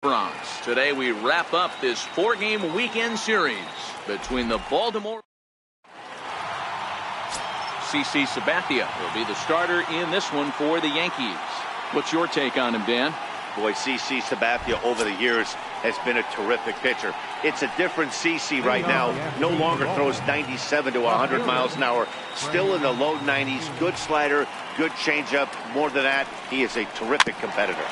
Bronx. Today we wrap up this 4-game weekend series between the Baltimore. CC Sabathia will be the starter in this one for the Yankees. What's your take on him, Dan? Boy, CC Sabathia over the years has been a terrific pitcher. It's a different CC right now. No longer throws 97 to 100 miles an hour. Still in the low 90s. Good slider, good changeup. More than that, he is a terrific competitor.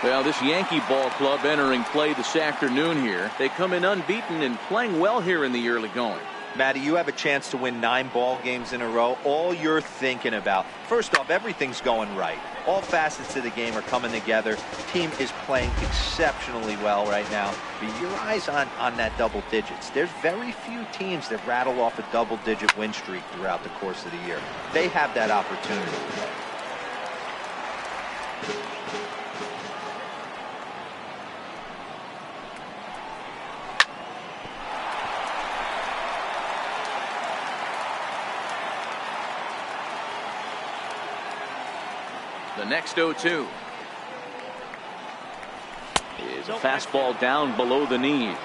Well, this Yankee ball club entering play this afternoon here. They come in unbeaten and playing well here in the early going. Matty, you have a chance to win 9 ball games in a row. All you're thinking about, first off, everything's going right. All facets of the game are coming together. Team is playing exceptionally well right now. But your eyes on that double digits. There's very few teams that rattle off a double-digit win streak throughout the course of the year. They have that opportunity. The next 0-2 is a fastball down below the knees.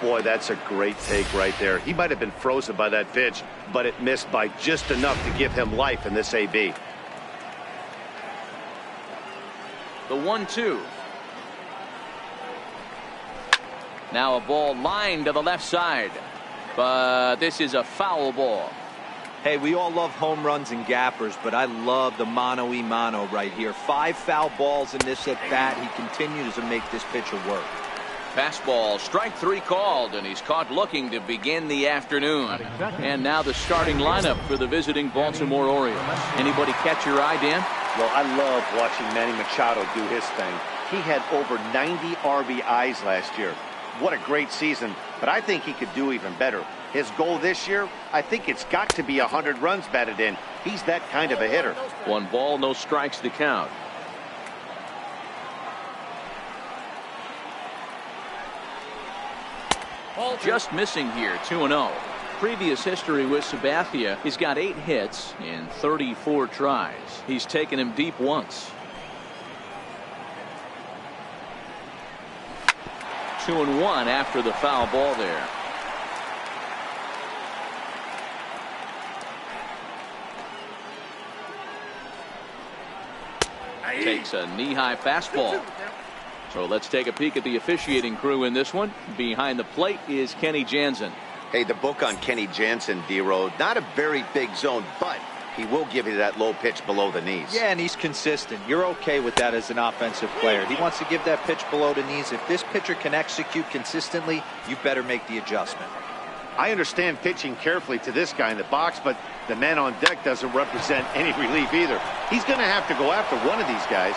Boy, that's a great take right there. He might have been frozen by that pitch, but it missed by just enough to give him life in this AB. The 1-2. Now a ball lined to the left side, but this is a foul ball. Hey, we all love home runs and gappers, but I love the mano-y-mano right here. 5 foul balls in this at-bat. He continues to make this pitcher work. Fastball, strike 3 called, and he's caught looking to begin the afternoon. And now the starting lineup for the visiting Baltimore Orioles. Anybody catch your eye, Dan? Well, I love watching Manny Machado do his thing. He had over 90 RBIs last year. What a great season, but I think he could do even better. His goal this year, I think it's got to be 100 runs batted in. He's that kind of a hitter. 1 ball, no strikes to count. Just missing here, 2-0. Previous history with Sabathia, he's got 8 hits in 34 tries. He's taken him deep once. 2-1 after the foul ball there. Takes a knee-high fastball. So let's take a peek at the officiating crew in this one. Behind the plate is Kenny Jansen. Hey, the book on Kenny Jansen, D-Road, not a very big zone, but he will give you that low pitch below the knees. Yeah, and he's consistent. You're okay with that as an offensive player. He wants to give that pitch below the knees. If this pitcher can execute consistently, you better make the adjustment. I understand pitching carefully to this guy in the box, but the man on deck doesn't represent any relief either. He's going to have to go after one of these guys.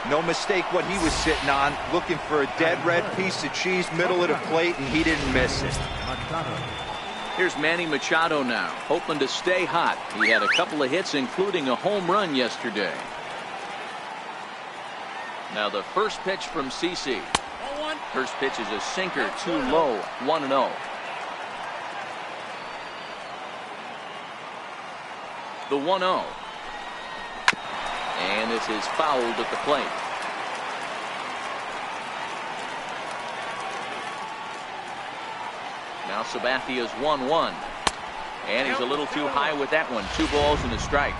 No mistake what he was sitting on, looking for a dead red piece of cheese middle of the plate, and he didn't miss it. Here's Manny Machado now, hoping to stay hot. He had a couple of hits, including a home run yesterday. Now the first pitch from CC. First pitch is a sinker, too low, 1-0. The 1-0. And this is fouled at the plate. Now Sabathia's 1-1. And he's a little too high with that one. 2 balls and a strike.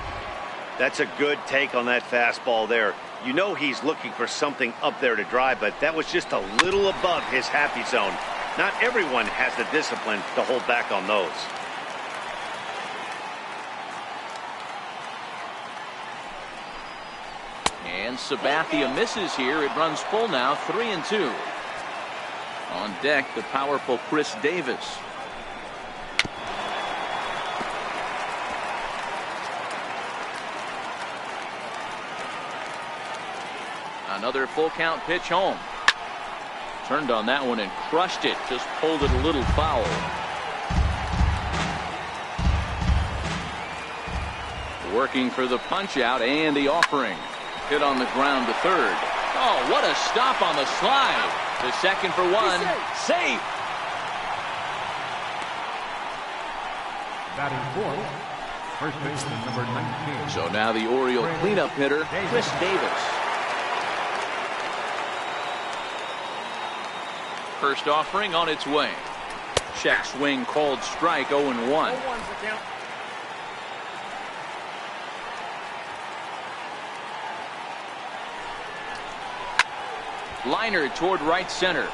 That's a good take on that fastball there. You know he's looking for something up there to drive, but that was just a little above his happy zone. Not everyone has the discipline to hold back on those. And Sabathia misses here. It runs full now, 3-2. On deck, the powerful Chris Davis. Another full count pitch home. Turned on that one and crushed it. Just pulled it a little foul. Working for the punch out and the offering. Hit on the ground to third. Oh, what a stop on the slide. The second for 1. Safe. Batting fourth, First baseman, number 19. So now the Oriole cleanup hitter, Chris Davis. First offering on its way. Check swing called strike, 0-1. Liner toward right center.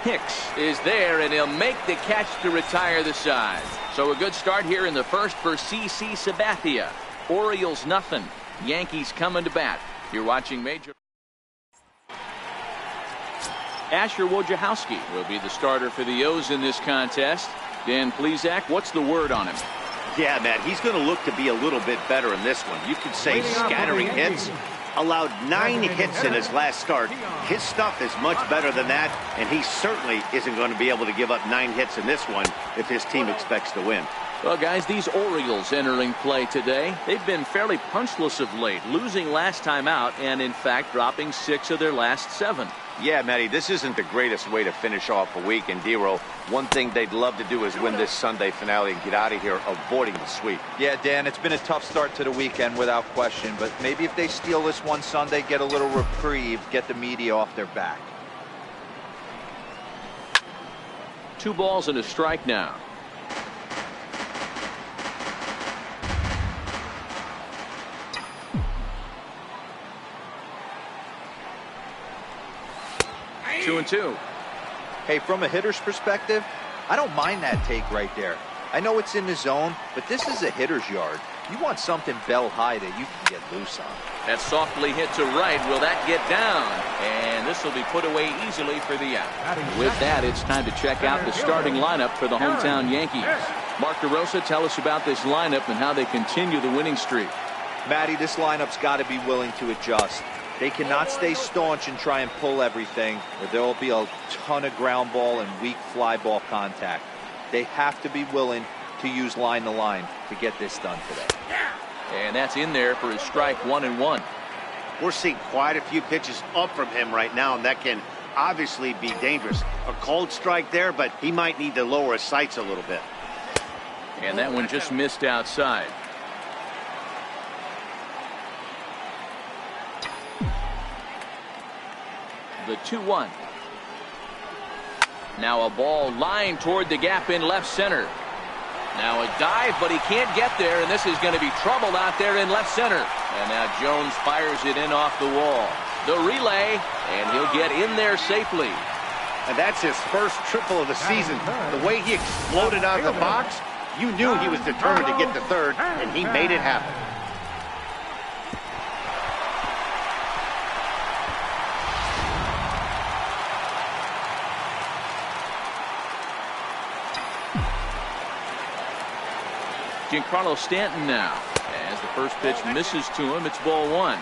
Hicks is there, and he'll make the catch to retire the side. So a good start here in the first for CC Sabathia. Orioles nothing. Yankees coming to bat. You're watching Major. Asher Wojciechowski will be the starter for the O's in this contest. Dan Plesac, what's the word on him? Yeah, man, he's going to look to be a little bit better in this one. You could say scattering hits. Allowed 9 hits in his last start. His stuff is much better than that, and he certainly isn't going to be able to give up 9 hits in this one if his team expects to win. Well, guys, these Orioles entering play today, they've been fairly punchless of late, losing last time out and, in fact, dropping 6 of their last 7. Yeah, Matty, this isn't the greatest way to finish off a week. And, Dero, one thing they'd love to do is win this Sunday finale and get out of here avoiding the sweep. Yeah, Dan, it's been a tough start to the weekend without question. But maybe if they steal this one Sunday, get a little reprieve, get the media off their back. 2 balls and a strike now. Two and two. Hey, from a hitter's perspective, I don't mind that take right there. I know it's in the zone, but this is a hitter's yard. You want something bell high that you can get loose on. That's softly hit to right. Will that get down? And this will be put away easily for the out. With that, it's time to check out the starting lineup for the hometown Yankees. Mark DeRosa, tell us about this lineup and how they continue the winning streak. Matty, this lineup's got to be willing to adjust. They cannot stay staunch and try and pull everything, or there will be a ton of ground ball and weak fly ball contact. They have to be willing to use line to line to get this done today. And that's in there for his strike, 1-1. We're seeing quite a few pitches up from him right now, and that can obviously be dangerous. A cold strike there, but he might need to lower his sights a little bit. And that one just missed outside. The 2-1. Now a ball lined toward the gap in left center. Now a dive, but he can't get there, and this is going to be trouble out there in left center. And now Jones fires it in off the wall. The relay, and he'll get in there safely. And that's his first triple of the season. The way he exploded out of the box, you knew he was determined to get to third, and he made it happen. Giancarlo Stanton now. As the first pitch misses to him, it's ball 1.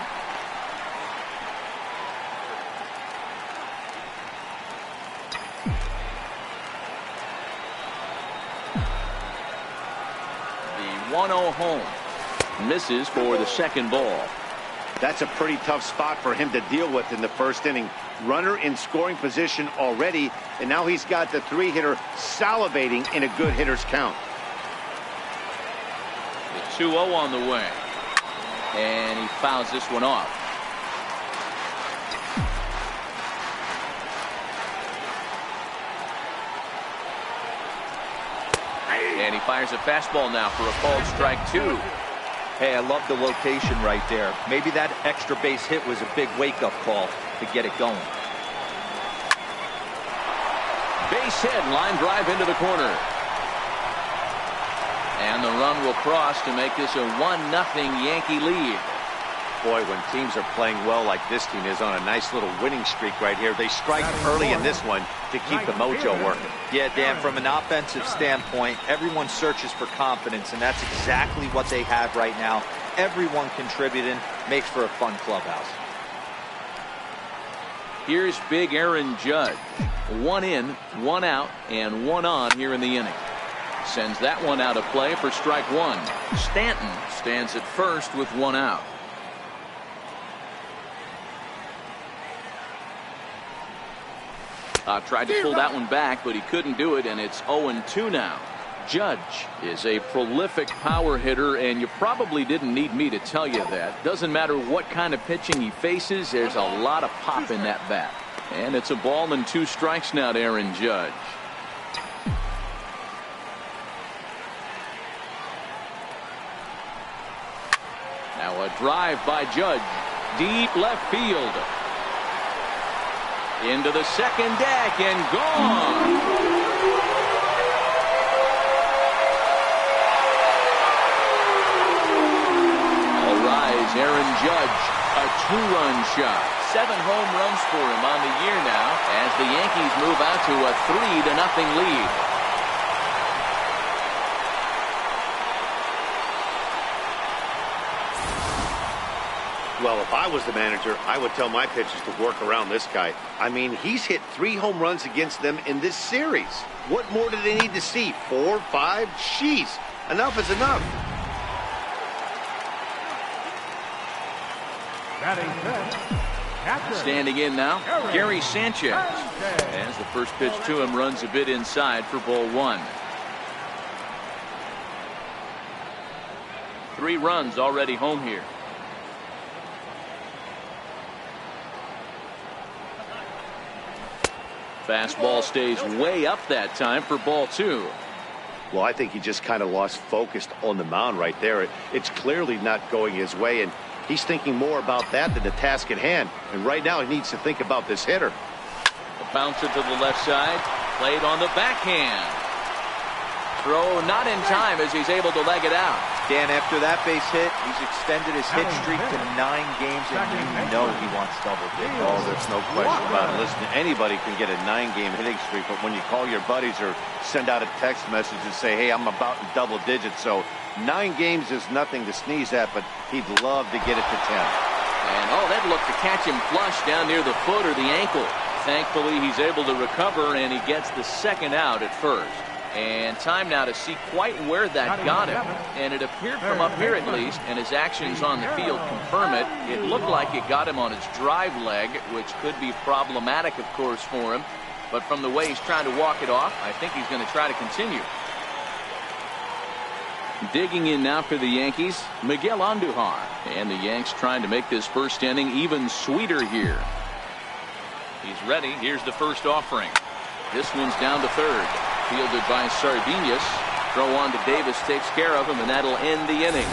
The 1-0 home. Misses for the second ball. That's a pretty tough spot for him to deal with in the first inning. Runner in scoring position already, and now he's got the 3-hitter salivating in a good hitter's count. 2-0 on the way. And he fouls this one off. And he fires a fastball now for a called strike 2. Hey, I love the location right there. Maybe that extra base hit was a big wake-up call to get it going. Base hit, line drive into the corner. And the run will cross to make this a 1-0 Yankee lead. Boy, when teams are playing well like this team is on a nice little winning streak right here, they strike early in this one to keep the mojo working. Yeah, Dan, from an offensive standpoint, everyone searches for confidence, and that's exactly what they have right now. Everyone contributing makes for a fun clubhouse. Here's big Aaron Judge. 1 in, 1 out, and 1 on here in the inning. Sends that one out of play for strike 1. Stanton stands at first with 1 out. Tried to pull that one back, but he couldn't do it, and it's 0-2 now. Judge is a prolific power hitter, and you probably didn't need me to tell you that. Doesn't matter what kind of pitching he faces, there's a lot of pop in that bat. And it's a ball and 2 strikes now to Aaron Judge. Now a drive by Judge. Deep left field. Into the second deck and gone. Aaron Judge, a 2-run shot. 7 home runs for him on the year now as the Yankees move out to a 3-0 lead. Well, if I was the manager, I would tell my pitchers to work around this guy. I mean, he's hit 3 home runs against them in this series. What more do they need to see? 4, 5? Jeez, enough is enough. Standing in now, Gary Sanchez. As the first pitch to him runs a bit inside for ball 1. 3 runs already home here. Fastball stays way up that time for ball 2. Well, I think he just kind of lost focus on the mound right there. It's clearly not going his way, and he's thinking more about that than the task at hand. And right now he needs to think about this hitter. A bouncer to the left side. Played on the backhand. Throw not in time as he's able to leg it out. Dan, after that base hit, he's extended his hit streak to 9 games, and you know he wants double digits. Oh, there's no question about it. Listen, anybody can get a 9-game hitting streak, but when you call your buddies or send out a text message and say, hey, I'm about in double digits, so 9 games is nothing to sneeze at, but he'd love to get it to 10. And oh, that looked to catch him flush down near the foot or the ankle. Thankfully, he's able to recover, and he gets the second out at first. And time now to see quite where that got him. And it appeared from up here at least, and his actions on the field confirm it. It looked like it got him on his drive leg, which could be problematic, of course, for him. But from the way he's trying to walk it off, I think he's going to try to continue. Digging in now for the Yankees, Miguel Andujar. And the Yanks trying to make this first inning even sweeter here. He's ready. Here's the first offering. This one's down to third. Fielded by Sardinas. Throw on to Davis, takes care of him, and that'll end the inning.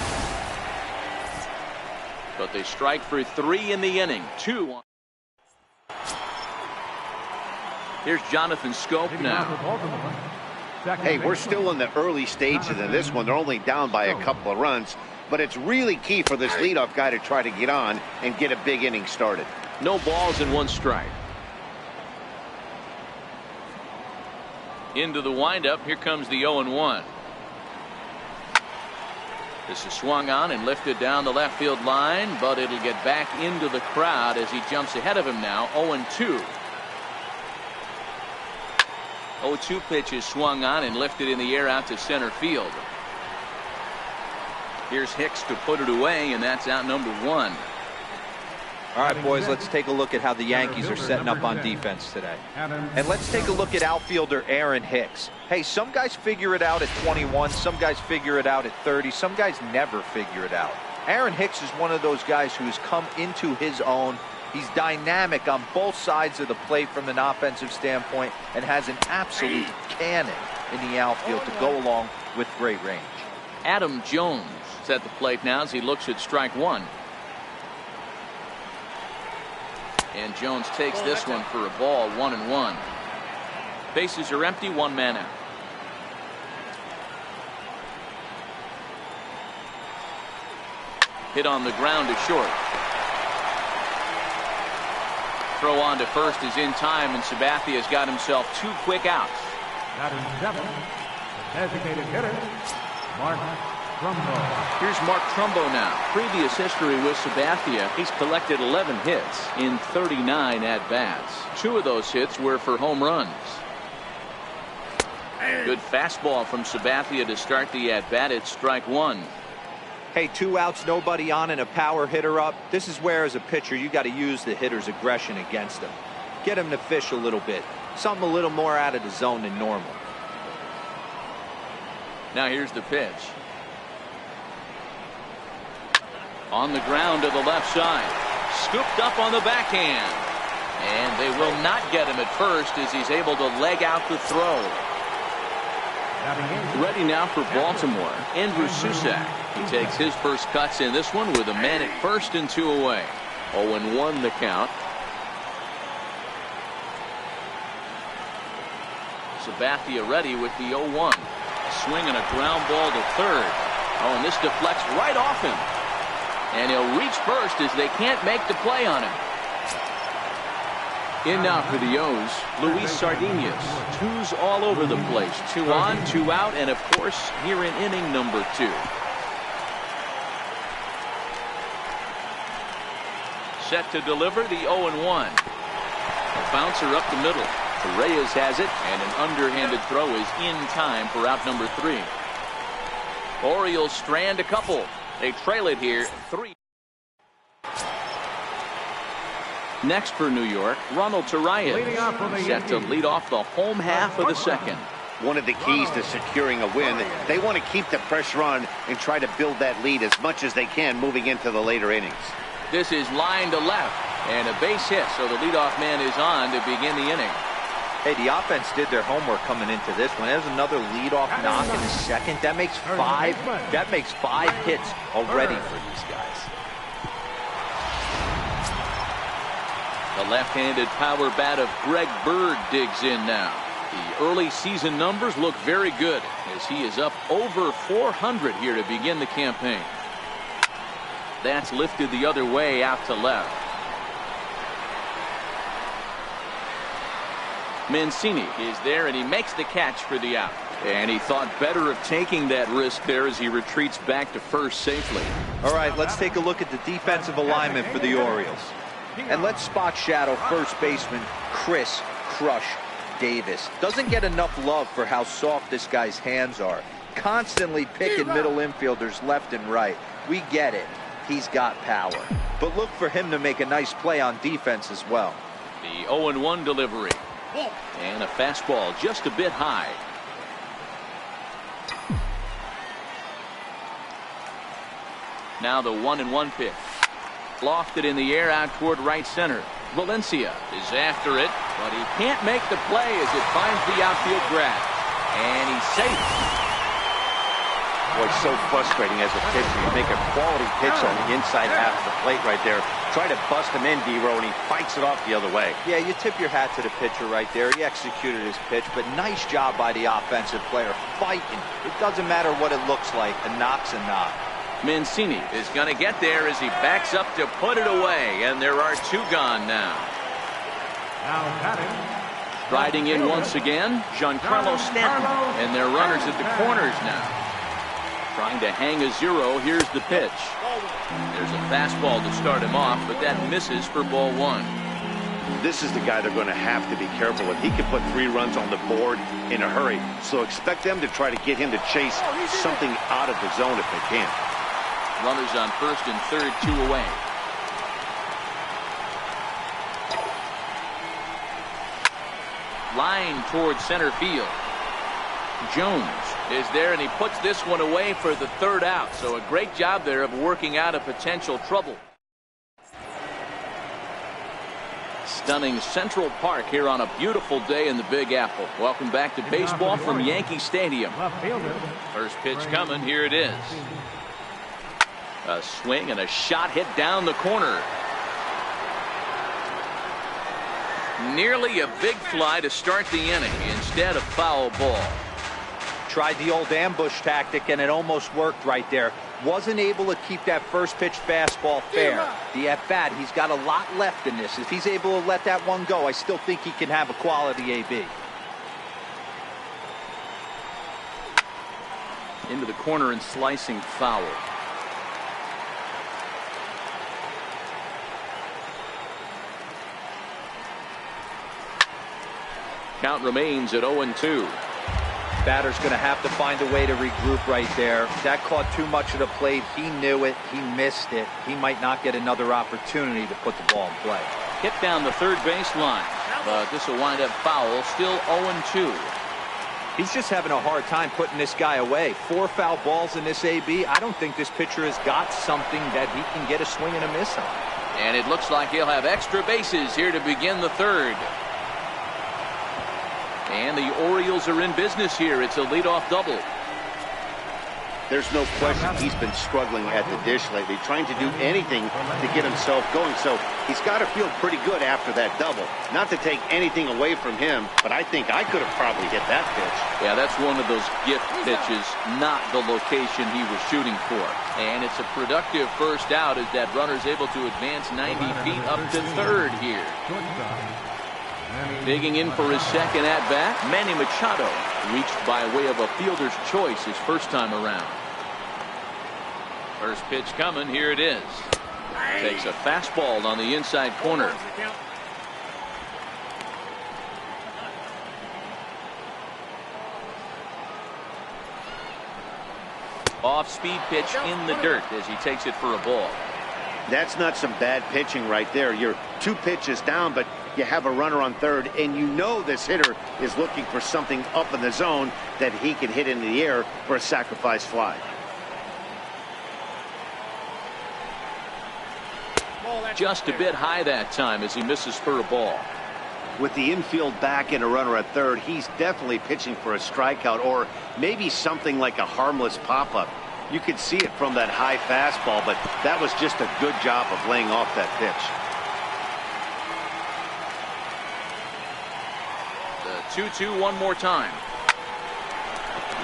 But they strike for 3 in the inning. 2. Here's Jonathan Scope now. Hey, we're still in the early stages of this one. They're only down by a couple of runs, but it's really key for this leadoff guy to try to get on and get a big inning started. No balls and 1 strike. Into the windup. Here comes the 0-1. This is swung on and lifted down the left field line, but it'll get back into the crowd as he jumps ahead of him now. 0-2. 0-2 pitch is swung on and lifted in the air out to center field. Here's Hicks to put it away, and that's out number 1. All right, boys, let's take a look at how the Yankees are setting up on defense today. And let's take a look at outfielder Aaron Hicks. Hey, some guys figure it out at 21, some guys figure it out at 30, some guys never figure it out. Aaron Hicks is one of those guys who has come into his own. He's dynamic on both sides of the plate from an offensive standpoint and has an absolute cannon in the outfield to go along with great range. Adam Jones is at the plate now as he looks at strike 1. And Jones takes this one for a ball. 1-1. Bases are empty. 1 man out. Hit on the ground to short. Throw on to first is in time, and Sabathia's got himself 2 quick outs. That is 7. The designated hitter, Mark Trumbo. Here's Mark Trumbo now. Previous history with Sabathia, he's collected 11 hits in 39 at-bats. 2 of those hits were for home runs. Good fastball from Sabathia to start the at-bat. It's strike 1. Hey, 2 outs, nobody on, and a power hitter up. This is where, as a pitcher, you got to use the hitter's aggression against him. Get him to fish a little bit. Something a little more out of the zone than normal. Now here's the pitch. On the ground to the left side. Scooped up on the backhand. And they will not get him at first as he's able to leg out the throw. Ready now for Baltimore, Andrew Susac. He takes his first cuts in this one with a man at first and 2 away. 0-1 the count. Sabathia ready with the 0-1. Swing and a ground ball to third. Oh, and this deflects right off him. And he'll reach first as they can't make the play on him. In now for the O's, Luis Sardinhas. Twos all over the place. 2 on, 2 out, and of course, here in inning number 2. Set to deliver the 0-1. A bouncer up the middle. Reyes has it, and an underhanded throw is in time for out number 3. Orioles strand a couple. They trail it here 3. Next for New York, Ronald Tarayan set to lead off the home half of the second. One of the keys to securing a win, they want to keep the pressure on and try to build that lead as much as they can moving into the later innings. This is line to left, and a base hit, so the leadoff man is on to begin the inning. Hey, the offense did their homework coming into this one. There's another leadoff knock in the second. That makes 5 hits already for these guys. The left-handed power bat of Greg Bird digs in now. The early season numbers look very good as he is up over 400 here to begin the campaign. That's lifted the other way out to left. Mancini is there, and he makes the catch for the out. And he thought better of taking that risk there as he retreats back to first safely. All right, let's take a look at the defensive alignment for the Orioles. And let's spot shadow first baseman Chris Crush Davis. Doesn't get enough love for how soft this guy's hands are. Constantly picking middle infielders left and right. We get it. He's got power. But look for him to make a nice play on defense as well. The 0-1 delivery. And a fastball just a bit high. Now the 1-1 pitch. Lofted in the air out toward right center. Valencia is after it, but he can't make the play as it finds the outfield grass. And he's safe. Boy, it's so frustrating as a pitcher. You make a quality pitch on the inside half of the plate right there. Try to bust him in, D-Row, and he fights it off the other way. Yeah, you tip your hat to the pitcher right there. He executed his pitch, but nice job by the offensive player fighting. It doesn't matter what it looks like. A knock's a knock. Mancini is going to get there as he backs up to put it away, and there are 2 gone now. Riding in once again, Giancarlo Stanton, and their runners at the corners now. Trying to hang a 0. Here's the pitch. There's a fastball to start him off, but that misses for ball 1. This is the guy they're going to have to be careful with. He can put 3 runs on the board in a hurry, so expect them to try to get him to chase something out of the zone if they can. Runners on first and third, 2 away. Line towards center field. Jones is there, and he puts this one away for the 3rd out. So a great job there of working out a potential trouble. Stunning Central Park here on a beautiful day in the Big Apple. Welcome back to baseball from Yankee Stadium. First pitch coming. Here it is. A swing and a shot hit down the corner. Nearly a big fly to start the inning instead of foul ball. Tried the old ambush tactic, and it almost worked right there. Wasn't able to keep that first pitch fastball fair. The at-bat, he's got a lot left in this. If he's able to let that one go, I still think he can have a quality AB. Into the corner and slicing foul. Count remains at 0-2. Batter's going to have to find a way to regroup right there. That caught too much of the plate. He knew it. He missed it. He might not get another opportunity to put the ball in play. Hit down the third base line, but this will wind up foul. Still 0-2. He's just having a hard time putting this guy away. 4 foul balls in this AB. I don't think this pitcher has got something that he can get a swing and a miss on. And it looks like he'll have extra bases here to begin the third. And the Orioles are in business here. It's a leadoff double. There's no question he's been struggling at the dish lately, trying to do anything to get himself going. So he's got to feel pretty good after that double. Not to take anything away from him, but I think I could have probably hit that pitch. Yeah, that's one of those gift pitches, not the location he was shooting for. And it's a productive first out as that runner's able to advance 90 feet up to third here. Digging in for his second at-bat, Manny Machado reached by way of a fielder's choice his first time around. First pitch coming, here it is. Takes a fastball on the inside corner. Off-speed pitch in the dirt as he takes it for a ball. That's not some bad pitching right there. You're 2 pitches down, but you have a runner on third, and you know this hitter is looking for something up in the zone that he can hit into the air for a sacrifice fly. Just a bit high that time as he misses for a ball. With the infield back and a runner at third, he's definitely pitching for a strikeout or maybe something like a harmless pop-up. You could see it from that high fastball, but that was just a good job of laying off that pitch. The 2-2 one more time.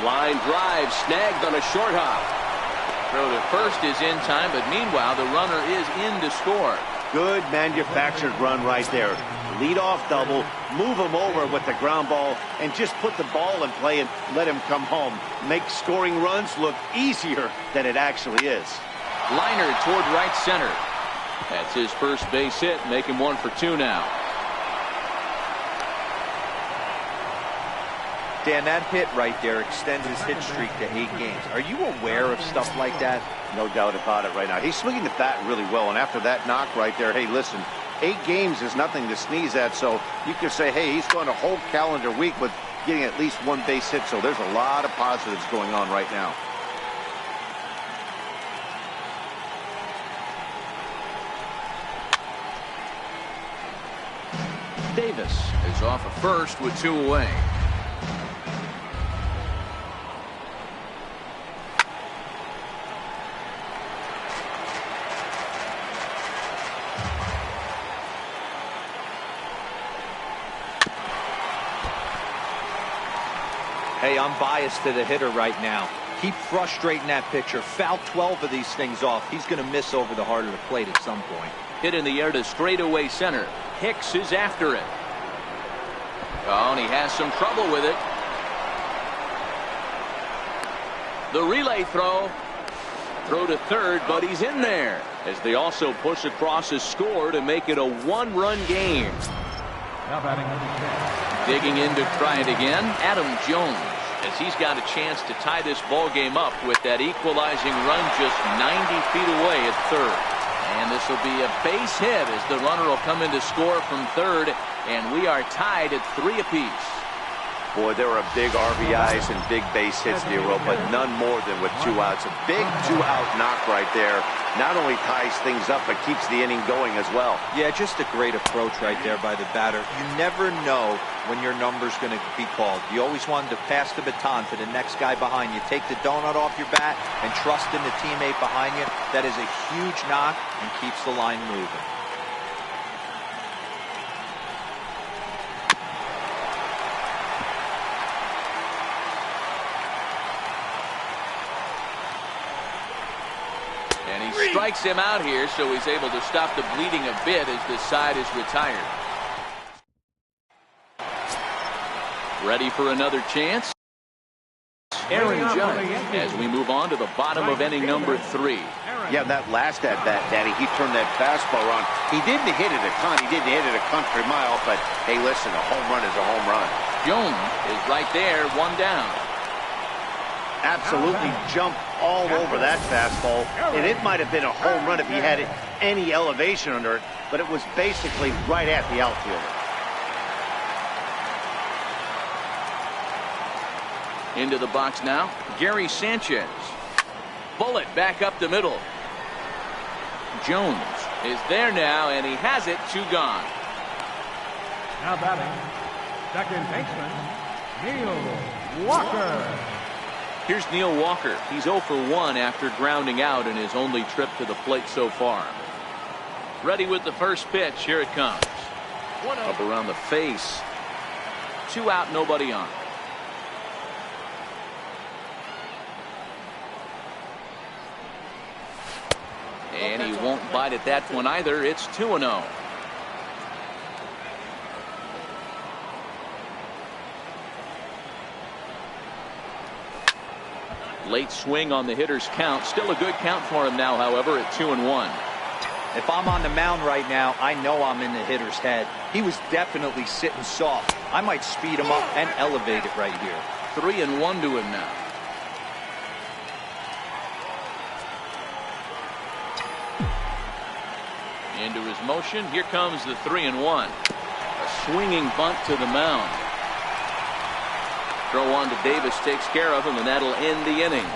Line drive snagged on a short hop. Throw to first is in time, but meanwhile the runner is in to score. Good manufactured run right there. Lead off double, move him over with the ground ball, and just put the ball in play and let him come home. Make scoring runs look easier than it actually is. Liner toward right center. That's his first base hit, making 1 for 2 now. Dan, that hit right there extends his hit streak to 8 games. Are you aware of stuff like that? No doubt about it right now. He's swinging the bat really well, and after that knock right there, hey, listen, 8 games is nothing to sneeze at, so you can say, hey, he's gone a whole calendar week with getting at least 1 base hit, so there's a lot of positives going on right now. Davis is off at first with 2 away. Hey, I'm biased to the hitter right now. Keep frustrating that pitcher. Foul 12 of these things off. He's going to miss over the heart of the plate at some point. Hit in the air to straightaway center. Hicks is after it. Oh, and he has some trouble with it. The relay throw. Throw to third, but he's in there as they also push across his score to make it a 1-run game. Now batting number 10. Digging in to try it again, Adam Jones, as he's got a chance to tie this ball game up with that equalizing run just 90 feet away at third. And this will be a base hit as the runner will come in to score from third, and we are tied at 3 apiece. Boy, there were big RBIs and big base hits, Nero, but none more than with 2 outs. A big 2-out knock right there. Not only ties things up, but keeps the inning going as well. Yeah, just a great approach right there by the batter. You never know when your number's going to be called. You always wanted to pass the baton to the next guy behind you. Take the donut off your bat and trust in the teammate behind you. That is a huge knock and keeps the line moving. Strikes him out here, so he's able to stop the bleeding a bit as this side is retired. Ready for another chance? Aaron Judge as we move on to the bottom of inning number 3. Yeah, that last at-bat, Daddy, he turned that fastball around. He didn't hit it a ton. He didn't hit it a country mile, but hey, listen, a home run is a home run. Jones is right there, 1 down. Absolutely jumped all over that fastball, and it might have been a home run if he had any elevation under it, but it was basically right at the outfielder. Into the box now, Gary Sanchez. Bullet back up the middle. Jones is there now, and he has it. 2 gone. Now batting, second baseman, Neil Walker. Here's Neil Walker. He's 0 for 1 after grounding out in his only trip to the plate so far. Ready with the first pitch. Here it comes. Up around the face. 2 out, nobody on. And he won't bite at that one either. It's 2-0. Late swing on the hitter's count. Still a good count for him now, however, at 2-1. If I'm on the mound right now, I know I'm in the hitter's head. He was definitely sitting soft. I might speed him up and elevate it right here. 3-1 to him now. Into his motion. Here comes the 3-1. A swinging bunt to the mound. Throw on to Davis takes care of him, and that'll end the inning.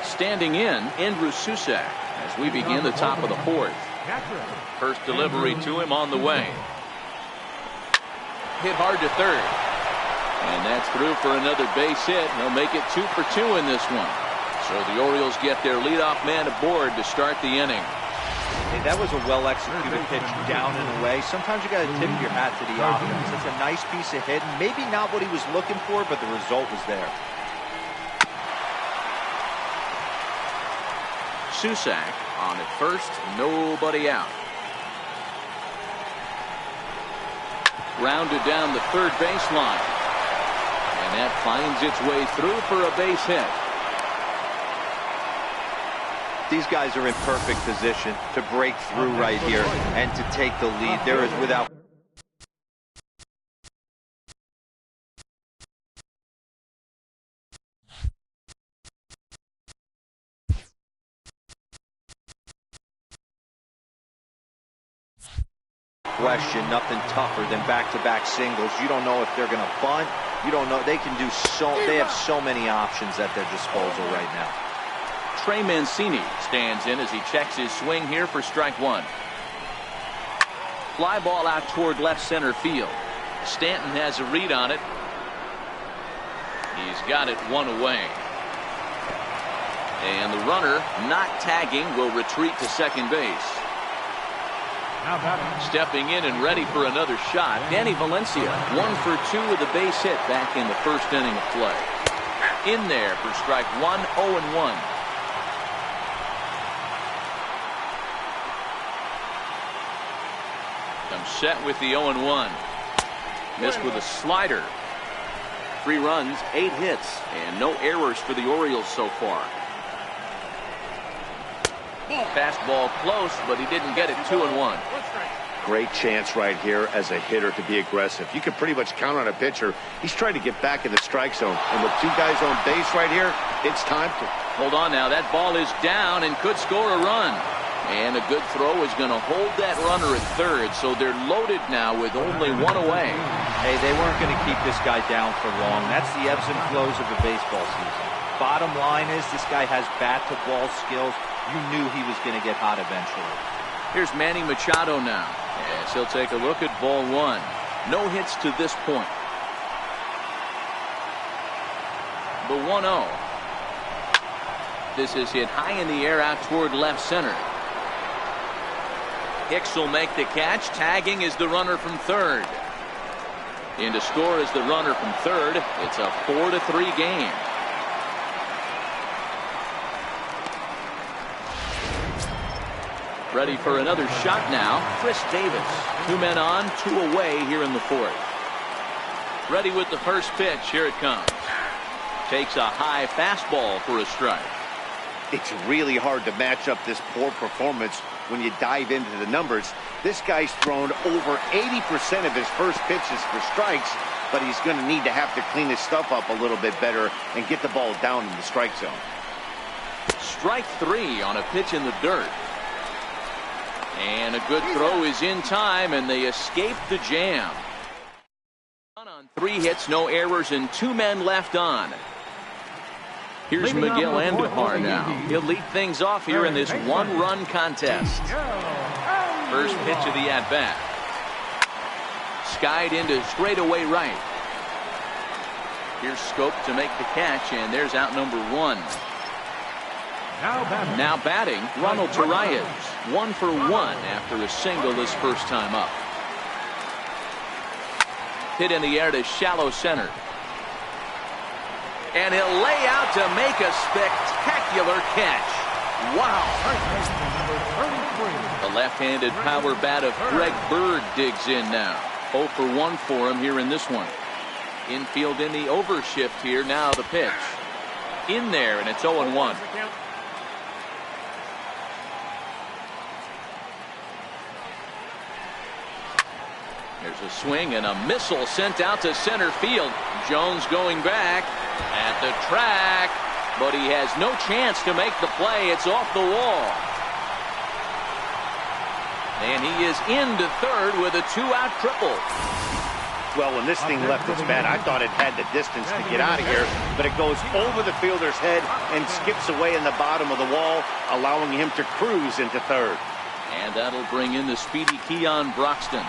Standing in, Andrew Susac as we begin the top of the 4th. First delivery to him on the way. Hit hard to third. And that's through for another base hit. They'll make it 2 for 2 in this one. So the Orioles get their leadoff man aboard to start the inning. Hey, that was a well-executed pitch down and away. Sometimes you got to tip your hat to the offense. It's a nice piece of hitting. Maybe not what he was looking for, but the result was there. Susac on at first, nobody out. Grounded down the third baseline. And that finds its way through for a base hit. These guys are in perfect position to break through right here and to take the lead. There is without question nothing tougher than back-to-back singles. You don't know if they're going to bunt. You don't know. They can do so. They have so many options at their disposal right now. Trey Mancini stands in as he checks his swing here for strike 1. Fly ball out toward left center field. Stanton has a read on it. He's got it 1 away. And the runner, not tagging, will retreat to second base. Stepping in and ready for another shot, Danny Valencia, 1 for 2 with a base hit back in the first inning of play. In there for strike 1, 0-1. Comes set with the 0-1. Missed with a slider. 3 runs, 8 hits, and no errors for the Orioles so far. Fastball close, but he didn't get it. 2-1. Great chance right here as a hitter to be aggressive. You can pretty much count on a pitcher. He's trying to get back in the strike zone. And with 2 guys on base right here, it's time to... Hold on now. That ball is down and could score a run. And a good throw is going to hold that runner at third. So they're loaded now with only 1 away. Hey, they weren't going to keep this guy down for long. That's the ebbs and flows of a baseball season. Bottom line is this guy has bat-to-ball skills. You knew he was going to get hot eventually. Here's Manny Machado now. Yes, he'll take a look at ball 1. No hits to this point. The 1-0. This is hit high in the air out toward left center. Hicks will make the catch. Tagging is the runner from third. In to score is the runner from third. It's a 4-3 game. Ready for another shot now. Chris Davis. 2 men on, 2 away here in the 4th. Ready with the first pitch. Here it comes. Takes a high fastball for a strike. It's really hard to match up this poor performance when you dive into the numbers. This guy's thrown over 80% of his first pitches for strikes, but he's going to need to have to clean his stuff up a little bit better and get the ball down in the strike zone. Strike 3 on a pitch in the dirt. And a good throw is in time, and they escape the jam. On 3 hits, no errors, and 2 men left on. Here's Miguel Andujar now. He'll lead things off here in this 1-run contest. First pitch of the at-bat. Skied into straightaway right. Here's Scope to make the catch, and there's out number 1. Now batting, Ronald Torreyes. 1 for 1 after a single his first time up. Hit in the air to shallow center. And he'll lay out to make a spectacular catch. Wow. The left-handed power bat of Greg Bird digs in now. 0 for 1 for him here in this one. Infield in the overshift here. Now the pitch. In there, and it's 0-1. There's a swing and a missile sent out to center field. Jones going back at the track, but he has no chance to make the play. It's off the wall. And he is into third with a 2-out triple. Well, when this thing left its bat, I thought it had the distance to get out of here, but it goes over the fielder's head and skips away in the bottom of the wall, allowing him to cruise into third. And that'll bring in the speedy Keon Broxton.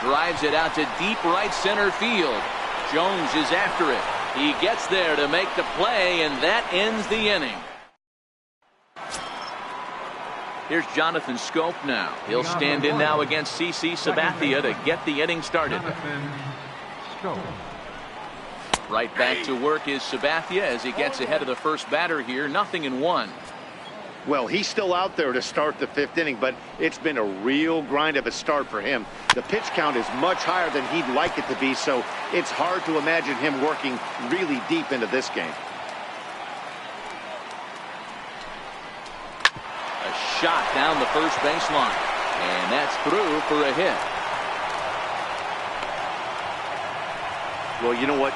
Drives it out to deep right center field. Jones is after it. He gets there to make the play, and that ends the inning. Here's Jonathan Scope now. He'll stand in now against CC Sabathia to get the inning started. Right back to work is Sabathia as he gets ahead of the first batter here. 0-1. Well, he's still out there to start the 5th inning, but it's been a real grind of a start for him. The pitch count is much higher than he'd like it to be, so it's hard to imagine him working really deep into this game. A shot down the first baseline, and that's through for a hit. Well, you know what?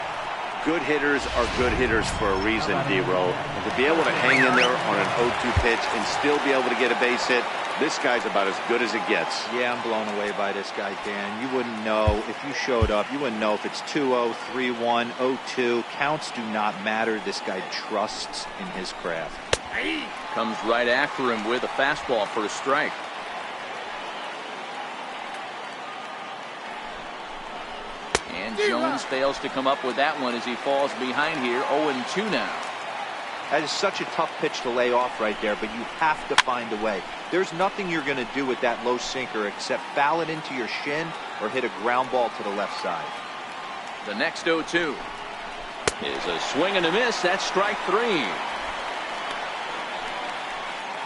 Good hitters are good hitters for a reason, D-Row. And to be able to hang in there on an 0-2 pitch and still be able to get a base hit, this guy's about as good as it gets. Yeah, I'm blown away by this guy, Dan. You wouldn't know if you showed up. You wouldn't know if it's 2-0, 3-1, 0-2. Counts do not matter. This guy trusts in his craft. Comes right after him with a fastball for a strike. And Jones fails to come up with that one as he falls behind here. 0-2 now. That is such a tough pitch to lay off right there, but you have to find a way. There's nothing you're going to do with that low sinker except foul it into your shin or hit a ground ball to the left side. The next 0-2 is a swing and a miss. That's strike 3.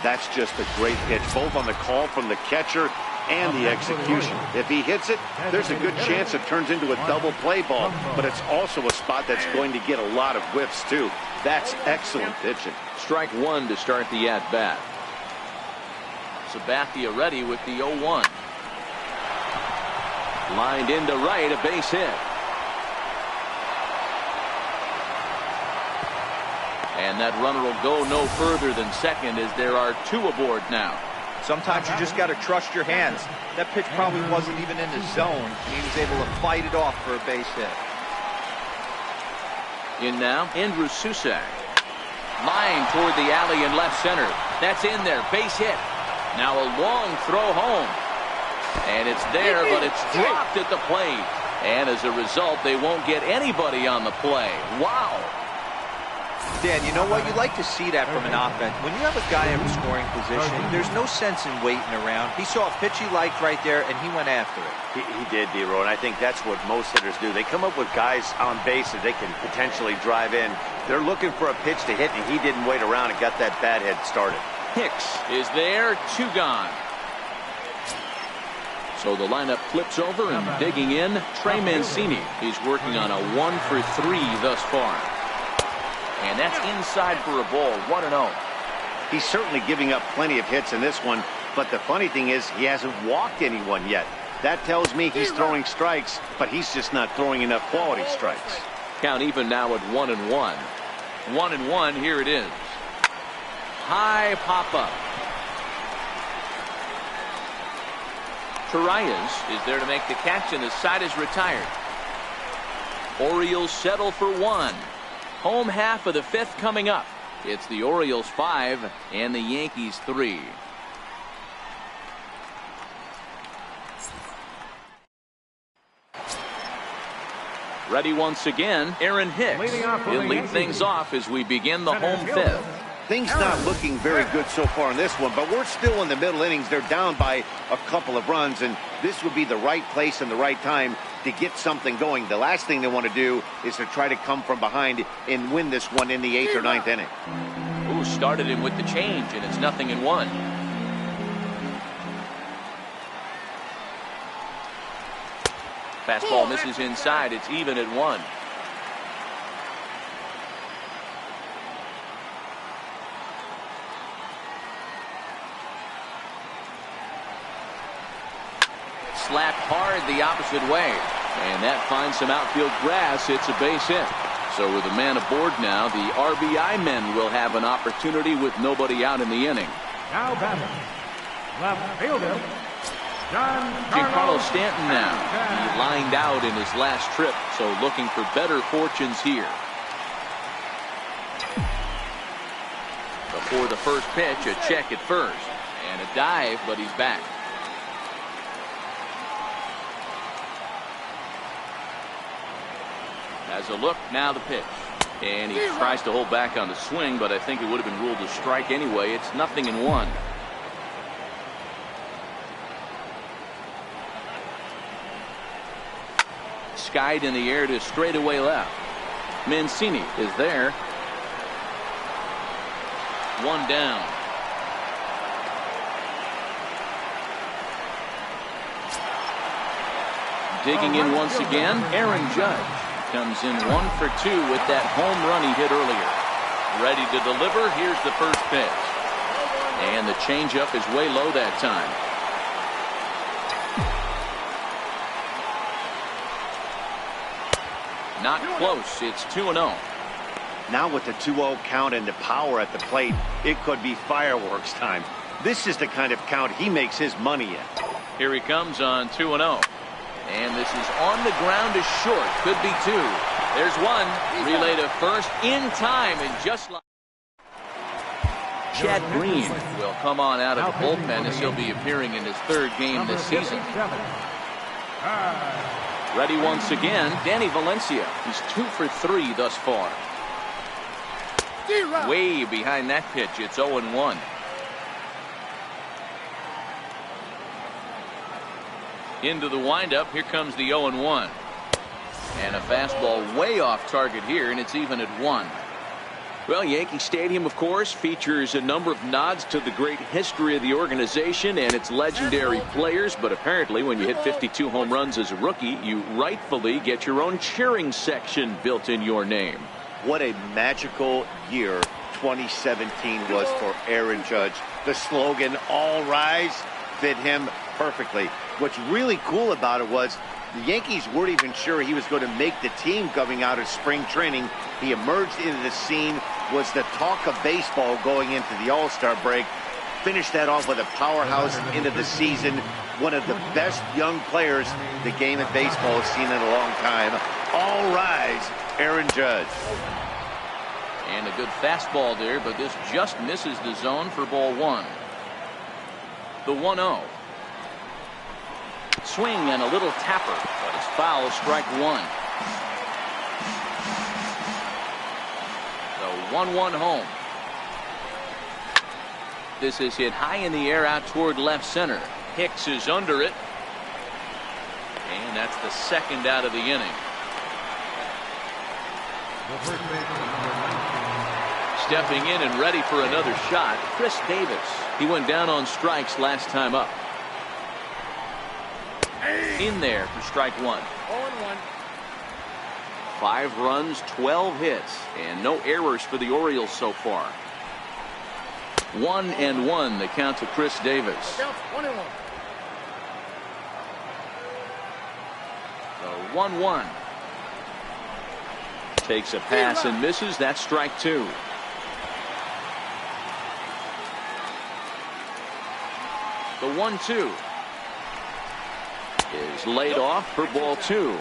That's just a great pitch, both on the call from the catcher and the execution. If he hits it, there's a good chance it turns into a double play ball, but it's also a spot that's going to get a lot of whiffs too. That's excellent pitching. Strike 1 to start the at-bat. Sabathia ready with the 0-1. Lined into right, a base hit. And that runner will go no further than second as there are 2 aboard now. Sometimes you just got to trust your hands. That pitch probably wasn't even in the zone, and he was able to fight it off for a base hit. In now, Andrew Susak. Line toward the alley in left center. That's in there. Base hit. Now a long throw home. And it's there, but it's dropped at the plate. And as a result, they won't get anybody on the play. Wow. Dan, you know what? You like to see that from an offense. When you have a guy in a scoring position, there's no sense in waiting around. He saw a pitch he liked right there, and he went after it. He did, D-Row, and I think that's what most hitters do. They come up with guys on base that they can potentially drive in. They're looking for a pitch to hit, and he didn't wait around and got that bat head started. Hicks is there, 2 gone. So the lineup flips over, and digging in, Trey Mancini. He's working on a 1 for 3 thus far. And that's inside for a ball. 1-0. He's certainly giving up plenty of hits in this one, but the funny thing is he hasn't walked anyone yet. That tells me he's throwing strikes, but he's just not throwing enough quality strikes. Count even now at 1-1. 1-1, here it is. High pop-up. Torreyes is there to make the catch, and the side is retired. Orioles settle for 1. Home half of the 5th coming up. It's the Orioles 5 and the Yankees 3. Ready once again, Aaron Hicks. He'll lead things off as we begin the home 5th. Things not looking very good so far in this one, but we're still in the middle innings. They're down by a couple of runs, and this would be the right place and the right time to get something going. The last thing they want to do is to try to come from behind and win this one in the 8th or 9th inning. Ooh, started him with the change, and it's 0-1. Fastball misses inside. It's even at 1. Slapped hard the opposite way, and that finds some outfield grass. It's a base hit. So with a man aboard now, the RBI men will have an opportunity with nobody out in the inning. Now batting, left fielder, Giancarlo Stanton now. He lined out in his last trip, so looking for better fortunes here. Before the first pitch, a check at first, and a dive, but he's back. Has a look, now the pitch. And he tries to hold back on the swing, but I think it would have been ruled a strike anyway. It's 0-1. Skied in the air to straightaway left. Mancini is there. 1 down. Digging in once again, Aaron Judge. Comes in 1 for 2 with that home run he hit earlier. Ready to deliver. Here's the first pitch. And the changeup is way low that time. Not close. It's 2-0. Now with the 2-0 count and the power at the plate, it could be fireworks time. This is the kind of count he makes his money in. Here he comes on 2-0. And this is on the ground to short. Could be 2. There's 1. Relay to first in time, and just like Chad Green will come on out of the bullpen as he'll be appearing in his 3rd game this season. Ready once again, Danny Valencia. He's 2 for 3 thus far. Way behind that pitch. It's 0-1. Into the windup. Here comes the 0-1. And a fastball way off target here, and it's even at 1. Well, Yankee Stadium, of course, features a number of nods to the great history of the organization and its legendary players. But apparently, when you hit 52 home runs as a rookie, you rightfully get your own cheering section built in your name. What a magical year 2017 was for Aaron Judge. The slogan, "All Rise," fit him perfectly. What's really cool about it was the Yankees weren't even sure he was going to make the team coming out of spring training. He emerged into the scene, was the talk of baseball going into the All-Star break. Finished that off with a powerhouse into the season. One of the best young players the game of baseball has seen in a long time. All rise, Aaron Judge. And a good fastball there, but this just misses the zone for ball 1. The 1-0. Swing and a little tapper, but it's foul, strike 1. The 1-1 home. This is hit high in the air out toward left center. Hicks is under it. And that's the 2nd out of the inning. Stepping in and ready for another shot, Chris Davis. He went down on strikes last time up. In there for strike 1. 0-1. 5 runs, 12 hits, and no errors for the Orioles so far. 1-1 the count to Chris Davis. Count 1-1. The 1-1. Takes a pass and misses. That's strike 2. The 1-2 is laid off for ball 2.